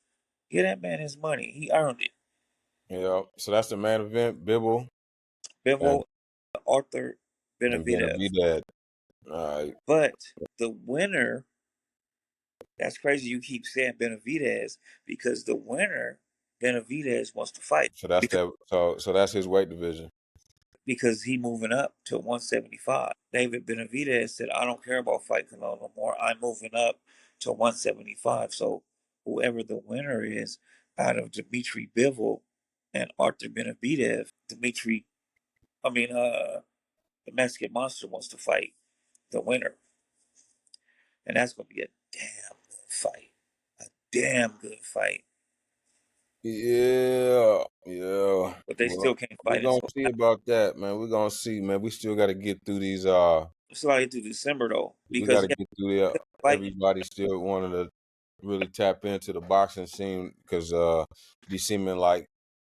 S2: Get that man his money. He earned it.
S1: yeah. So that's the main event, Bibble and
S2: Bivol, Arthur
S1: and
S2: Benavidez.
S1: Benavidez. All right.
S2: But the winner, that's crazy. You keep saying Benavidez because the winner, Benavidez wants to fight
S1: So that's
S2: because
S1: that. So that's his weight division.
S2: because he moving up to 175. David Benavidez said, I don't care about Fight Canelo no more. I'm moving up to 175. So whoever the winner is out of Dmitry Bivol and Arthur Benavidez, the Mexican Monster wants to fight the winner. And that's going to be a damn good fight. A damn good fight.
S1: Yeah, yeah.
S2: But they
S1: Well,
S2: still can't
S1: we're
S2: fight
S1: gonna
S2: until
S1: see about that, man. We're gonna see, man. We still got to get through these.
S2: it's like through December though,
S1: We
S2: because
S1: got to
S2: they
S1: get through the.
S2: fighting.
S1: Everybody still wanting to really tap into the boxing scene because be seeming like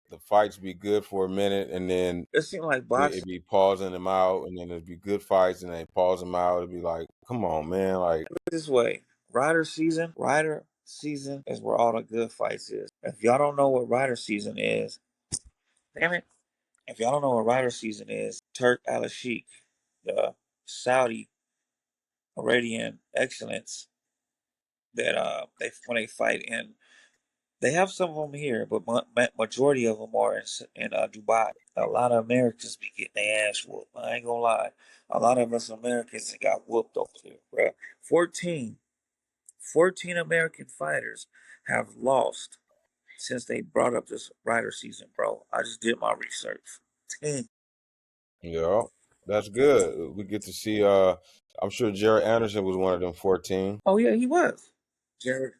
S1: the fights be good for a minute and then
S2: It seems like
S1: it
S2: boxing.
S1: be pausing them out, and then it'd be good fights, and they pause them out. It'd be like, come on, man, like
S2: This way. Rider season is where all the good fights is. If y'all don't know what rider season is, damn it. If y'all don't know what rider season is, Turk Al Sheikh, the Saudi Arabian excellence that they when they fight in, they have some of them here, but majority of them are in Dubai. A lot of Americans be getting their ass whooped. I ain't gonna lie. A lot of us Americans got whooped over there, bro. 14 14 American fighters have lost since they brought up this rider season, bro. I just did my research. 10.
S1: yeah, that's good. We get to see. I'm sure Jared Anderson was one of them 14.
S2: Oh, yeah, he was. Jared.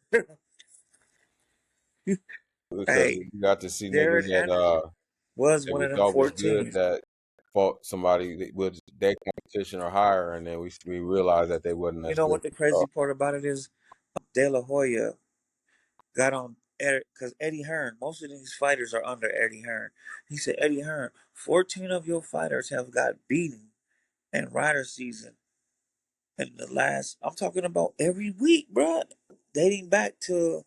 S1: because
S2: Hey,
S1: we got to see niggas
S2: Darren Anderson was
S1: that
S2: one
S1: we
S2: of them
S1: thought was good
S2: 14.
S1: that fought somebody that was their competition or higher, and then we realized that they wasn't
S2: You
S1: as
S2: know
S1: good
S2: what the
S1: as
S2: crazy part about it is? De La Hoya got on because Eddie Hearn. Most of these fighters are under Eddie Hearn. He said, Eddie Hearn, 14 of your fighters have got beaten in Rider season. And the last, I'm talking about every week, bruh, dating back to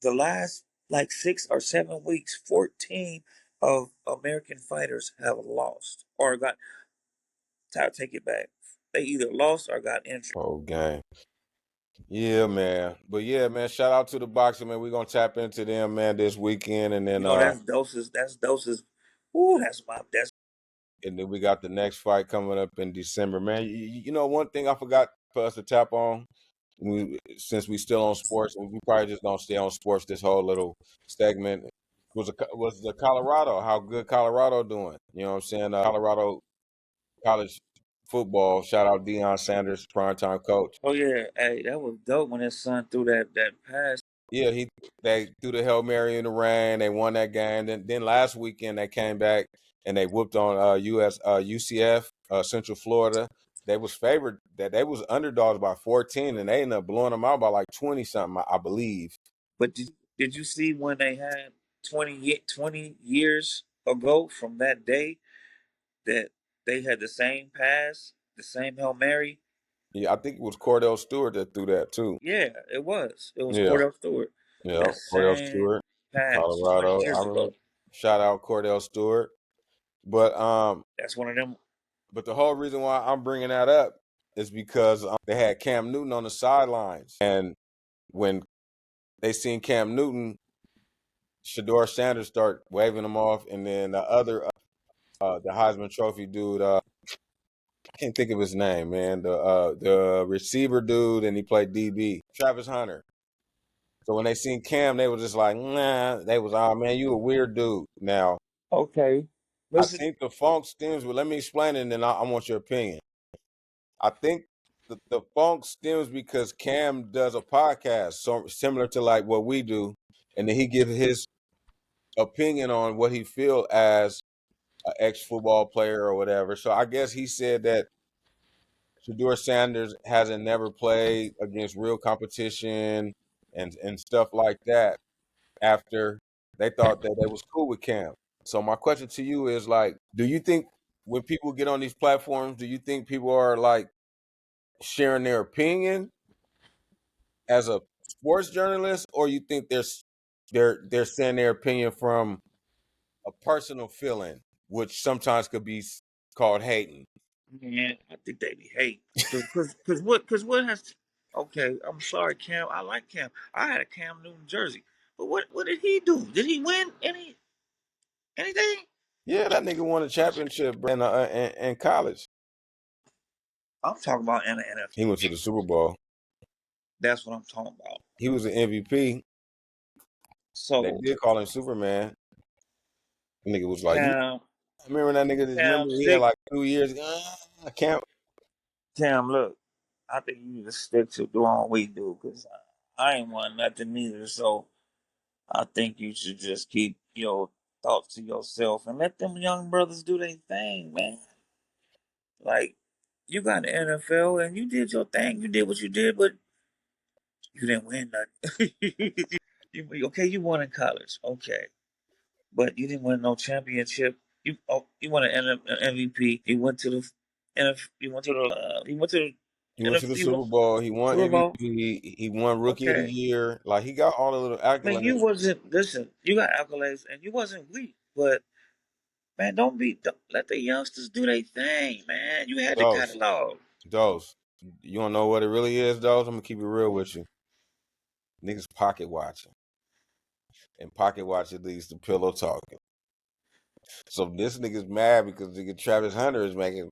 S2: the last like 6 or 7 weeks, 14 of American fighters have lost or got, I'll take it back. They either lost or got injured.
S1: whole game. Yeah, man. But yeah, man, shout out to the boxing, man. We're gonna tap into them, man, this weekend, and then
S2: You know, that's doses. That's doses. Ooh,
S1: we got the next fight coming up in December, man. You know, one thing I forgot for us to tap on, since we still on sports, and we probably just gonna stay on sports this whole little segment, was the Colorado. How good Colorado doing? You know what I'm saying? Colorado college football. Shout out Deion Sanders, primetime coach.
S2: Oh yeah, hey, that was dope when his son threw that pass.
S1: Yeah, they threw the Hail Mary in the rain. They won that game. Then last weekend they came back and they whooped on UCF, Central Florida. They was favored, that they was underdogs by 14, and they ended up blowing them out by like 20 something, I believe.
S2: But did you see when they had 20 years ago from that day that they had the same pass, the same Hail Mary?
S1: Yeah, I think it was Cordell Stewart that threw that too.
S2: Yeah, it was. It was
S1: Yeah,
S2: Cordell Stewart.
S1: yeah,
S2: That
S1: Cordell
S2: same
S1: Stewart,
S2: pass 20
S1: Colorado. I
S2: years
S1: remember.
S2: ago.
S1: Shout out Cordell Stewart. But
S2: That's one of them.
S1: the whole reason why I'm bringing that up is because they had Cam Newton on the sidelines, and when they seen Cam Newton, Shador Sanders start waving him off, and then the other, the Heisman Trophy dude, I can't think of his name, man. The receiver dude, and he played DB, Travis Hunter. So when they seen Cam, they was just like, nah. They was, oh man, you a weird dude. Now
S2: Okay.
S1: I
S2: Listen,
S1: think the funk stems. Well, let me explain it, and then I want your opinion. I think the funk stems because Cam does a podcast so similar to like what we do, and then he gives his opinion on what he feel as an ex-football player or whatever. So I guess he said that Shador Sanders hasn't never played against real competition and stuff like that after they thought that they was cool with Cam. So my question to you is like, do you think when people get on these platforms, do you think people are like sharing their opinion as a sports journalist, or you think they're saying their opinion from a personal feeling, which sometimes could be called hating?
S2: man, I think they be hate. Cause what has okay, I'm sorry, Cam. I like Cam. I had a Cam Newton jersey. But what did he do? Did he win anything?
S1: Yeah, that nigga won a championship in college.
S2: I'm talking about in the NFL.
S1: He went to the Super Bowl.
S2: That's what I'm talking about.
S1: He was an MVP. They
S2: So
S1: did call him Superman. The nigga was like, "You
S2: Cam,
S1: remember that nigga? Remember
S2: Cam,
S1: he had
S2: stick,
S1: like 2 years. I can't."
S2: Cam. Look, I think you need to stick to doing what we do, cause I ain't want nothing either. So I think you should just keep your thoughts to yourself and let them young brothers do their thing, man. Like you got the NFL and you did your thing. You did what you did, but you didn't win nothing. Okay, you won in college, okay, but you didn't win no championship. You won an MVP. You went to the You went to the you went to
S1: He
S2: the
S1: went to the
S2: NFL
S1: Super Bowl. He won
S2: Super Bowl.
S1: MVP. He won Rookie of the
S2: Okay,
S1: Year. Like he got all the little
S2: I mean you
S1: accolades.
S2: wasn't listen. You got accolades and you wasn't weak, but man, don't let the youngsters do their thing, man. You had the
S1: Dose,
S2: catalog.
S1: Dose. You don't know what it really is, Dose. I'm gonna keep it real with you. Niggas pocket watching, and pocket watching leads to pillow talking. So this nigga's mad because nigga Travis Hunter is making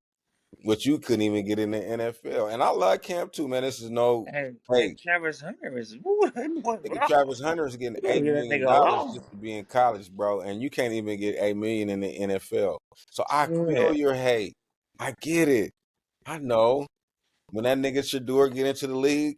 S1: what you couldn't even get in the NFL. And I love Cam too, man. This is no
S2: And
S1: hey,
S2: Travis Hunter is woo, that boy
S1: nigga
S2: raw.
S1: Travis Hunter is getting
S2: You gotta
S1: $8
S2: leave that
S1: million
S2: nigga alone.
S1: just to be in college, bro. And you can't even get 8 million in the NFL. So I
S2: Yeah.
S1: feel your hate. I get it. I know. When that nigga Shador get into the league,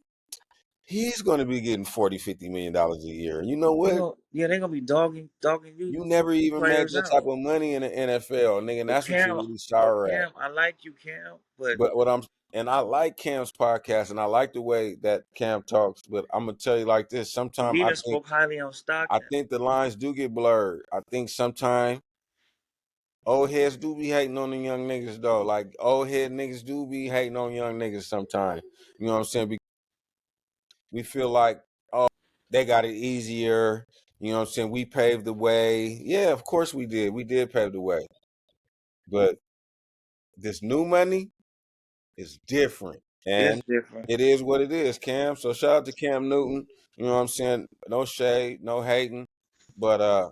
S1: He's going to be getting 40, $50 million a year. You know
S2: They
S1: what?
S2: gonna yeah, they gonna be dogging you
S1: You never even made
S2: players
S1: that type
S2: out.
S1: of money in the NFL, nigga. And
S2: But
S1: that's what you're
S2: Cam,
S1: really sour at.
S2: I like you, Cam, but
S1: But what I'm and I like Cam's podcast and I like the way that Cam talks. But I'm gonna tell you like this: sometimes
S2: he done spoke highly on
S1: I
S2: Stockton.
S1: think the lines do get blurred. I think sometimes old heads do be hating on the young niggas though. Like old head niggas do be hating on young niggas sometimes. You know what I'm saying? Because we feel like, oh, they got it easier. You know what I'm saying? We paved the way. Yeah, of course we did. We did pave the way. But this new money is different.
S2: It's
S1: And
S2: different.
S1: it is what it is, Cam. So shout out to Cam Newton. You know what I'm saying? No shade, no hating. But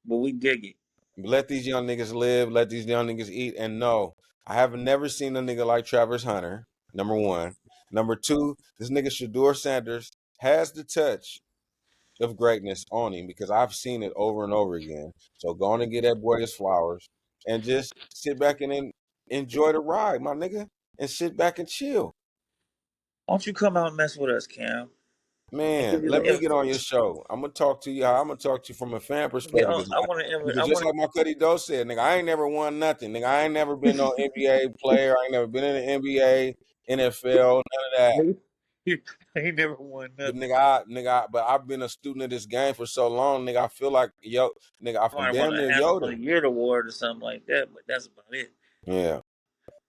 S2: But we dig it.
S1: let these young niggas live, let these young niggas eat. And no, I have never seen a nigga like Travis Hunter, number one. Number two, this nigga Shador Sanders has the touch of greatness on him because I've seen it over and over again. So go on and get that boy his flowers and just sit back and enjoy the ride, my nigga, and sit back and chill.
S2: Why don't you come out and mess with us, Cam? And give
S1: Man,
S2: you
S1: let
S2: the
S1: me get on your
S2: invitation.
S1: show. I'm gonna talk to you. I'm gonna talk to you from a fan
S2: Yeah,
S1: perspective.
S2: I want to.
S1: Because
S2: I
S1: just
S2: want
S1: like my Cuddy Doe said, nigga, I ain't never won nothing. Nigga, I ain't never been no NBA player. I ain't never been in the NBA, NFL, none of that.
S2: to. He never won
S1: But
S2: nothing.
S1: but I've been a student of this game for so long, nigga. I feel like nigga,
S2: I
S1: I'm
S2: might want
S1: damn
S2: a
S1: near
S2: handful of
S1: Yoda.
S2: the year award or something like that, but that's about it.
S1: Yeah,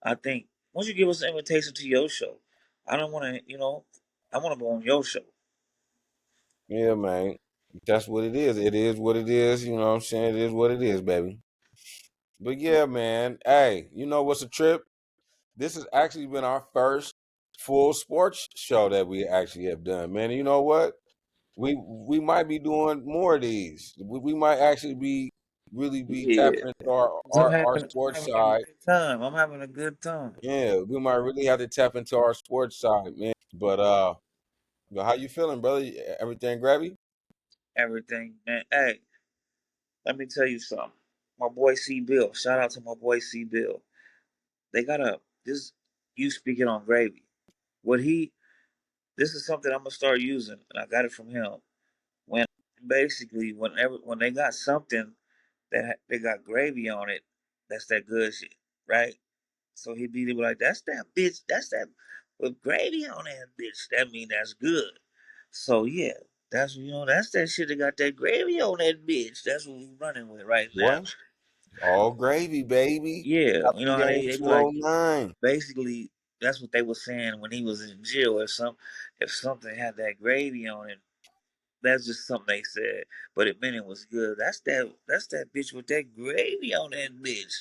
S2: I think once you give us an invitation to your show, I don't want to. I want to go on your show.
S1: yeah, man. That's what it is. It is what it is. You know what I'm saying? It is what it is, baby. But yeah, man. Hey, you know what's a trip? This has actually been our first full sports show that we actually have done, man. And you know what? We might be doing more of these. We might actually be
S2: Yeah,
S1: tapping into our,
S2: 'cause
S1: our our
S2: I'm
S1: sports
S2: having a
S1: side.
S2: good time. I'm having a good time.
S1: Yeah, we might really have to tap into our sports side, man. But how you feeling, brother? Everything gravy?
S2: Everything, man. Hey, let me tell you something. My boy C Bill. Shout out to my boy C Bill. They got a this. You speaking on gravy? What he? This is something I'm gonna start using, and I got it from him. When basically, when they got something that they got gravy on it, that's that good shit, right? So he be like, "That's that bitch. That's that with gravy on that bitch. That mean that's good." So yeah, that's that shit that got that gravy on that bitch. That's what we running with right now.
S1: What? All gravy, baby.
S2: Yeah, you
S1: Captain
S2: know how
S1: Game
S2: they be like,
S1: 209.
S2: basically that's what they were saying when he was in jail. If something had that gravy on it, that's just something they said, but it meant it was good. That's that bitch with that gravy on that bitch.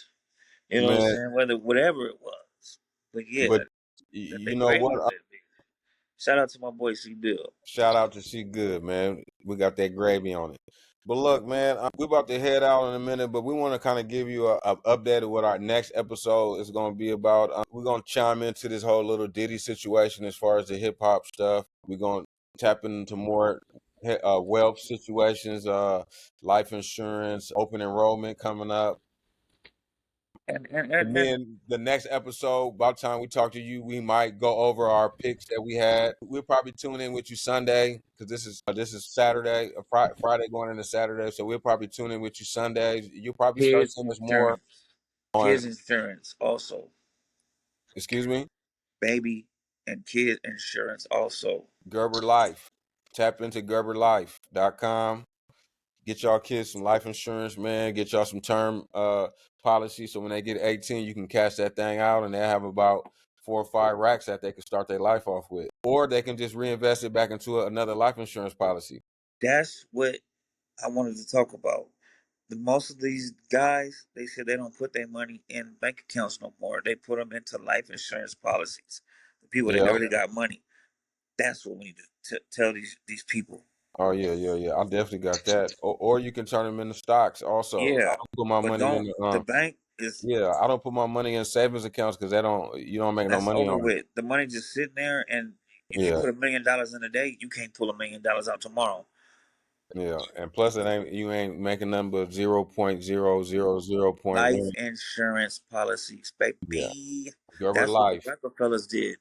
S2: You know what I'm
S1: Man,
S2: saying? Whatever it was, but yeah,
S1: but
S2: got
S1: you
S2: that
S1: know
S2: gravy
S1: what?
S2: on that bitch. Shout out to my boy C Bill.
S1: Shout out to She Good, man. We got that gravy on it. But look, man, we're about to head out in a minute, but we want to kind of give you a update of what our next episode is going to be about. We're going to chime into this whole little Diddy situation as far as the hip hop stuff. We're going to tap into more wealth situations, life insurance, open enrollment coming up. And
S2: And
S1: then the next episode, by the time we talk to you, we might go over our picks that we had. We'll probably tune in with you Sunday because this is Saturday, Friday going into Saturday. So we'll probably tune in with you Sundays. You'll probably start
S2: kids
S1: seeing us more
S2: insurance,
S1: on.
S2: kids insurance also,
S1: Excuse me,
S2: baby and kid insurance also.
S1: Gerber Life. Tap into GerberLife.com. Get y'all kids some life insurance, man. Get y'all some term policy so when they get 18, you can cash that thing out and they have about 4 or 5 racks that they can start their life off with. Or they can just reinvest it back into another life insurance policy.
S2: That's what I wanted to talk about. Most of these guys, they said they don't put their money in bank accounts no more. They put them into life insurance policies. The people that
S1: Yeah.
S2: really got money. That's what we need to tell these people.
S1: Oh yeah, yeah, yeah. I definitely got that. Or you can turn them into stocks also. I
S2: Yeah,
S1: don't put my
S2: but
S1: money in
S2: don't. The bank is
S1: yeah, I don't put my money in savings accounts because you don't make no
S2: that's
S1: money
S2: over
S1: on it.
S2: with. The money just sitting there, and if you
S1: Yeah.
S2: put $1 million in a day, you can't pull $1 million out tomorrow.
S1: Yeah, and plus you ain't making nothing but 0.000.1.
S2: Life insurance policies,
S1: Yeah,
S2: baby.
S1: Gerber
S2: That's what the
S1: Life.
S2: Rockefellers did.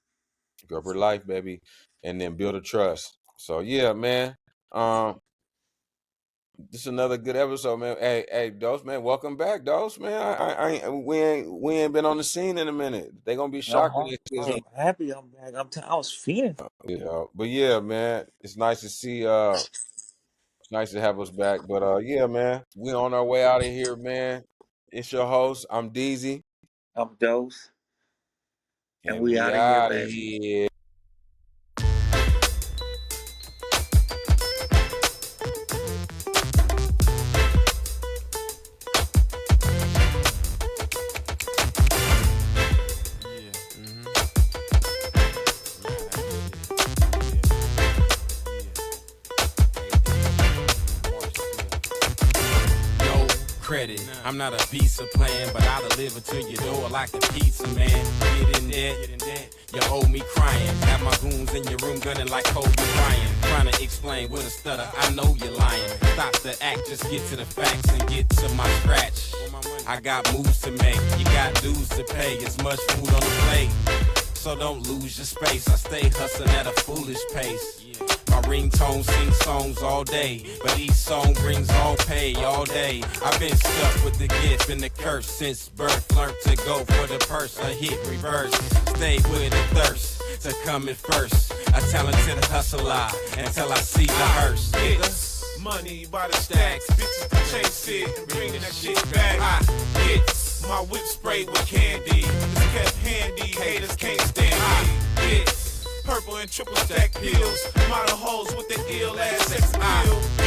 S1: Corporate life, baby, and then build a trust. So yeah, man. Um, this is another good episode, man. Hey, Dose, man, welcome back, Dose, man. We ain't been on the scene in a minute. They gonna be
S2: I'm
S1: shocked when
S2: happy.
S1: they see us.
S2: I'm happy I'm back. I was feeling.
S1: But yeah, man, it's nice to see. It's nice to have us back. But yeah, man, we on our way out of here, man. It's your host. I'm Deezy,
S2: I'm dose, and
S1: and
S2: we
S1: we
S2: out of here,
S1: out of
S2: baby.
S1: here.
S3: Credit. I'm not a Visa plan, but I'll deliver to your door like a pizza man. Get in there, you owe me crying. Have my goons in your room gunning like Kobe Bryant. Trying to explain with a stutter, I know you're lying. Stop the act, just get to the facts and get to my scratch. I got moves to make, you got dues to pay. It's much food on the plate, so don't lose your space. I stay hustling at a foolish pace. My ringtone sings songs all day, but each song brings all pay all day. I've been stuck with the gift and the curse since birth. Learned to go for the purse, a hit reverse. Stay with the thirst to come in first. A talented hustler until I see the hearse.
S4: Hits, money by the stacks, bitches to chase it and bringing that shit back. Hits, my whip sprayed with candy. It's kept handy, haters can't stand me. Hits, purple and triple stack pills. Model hoes with the ill ass sex appeal.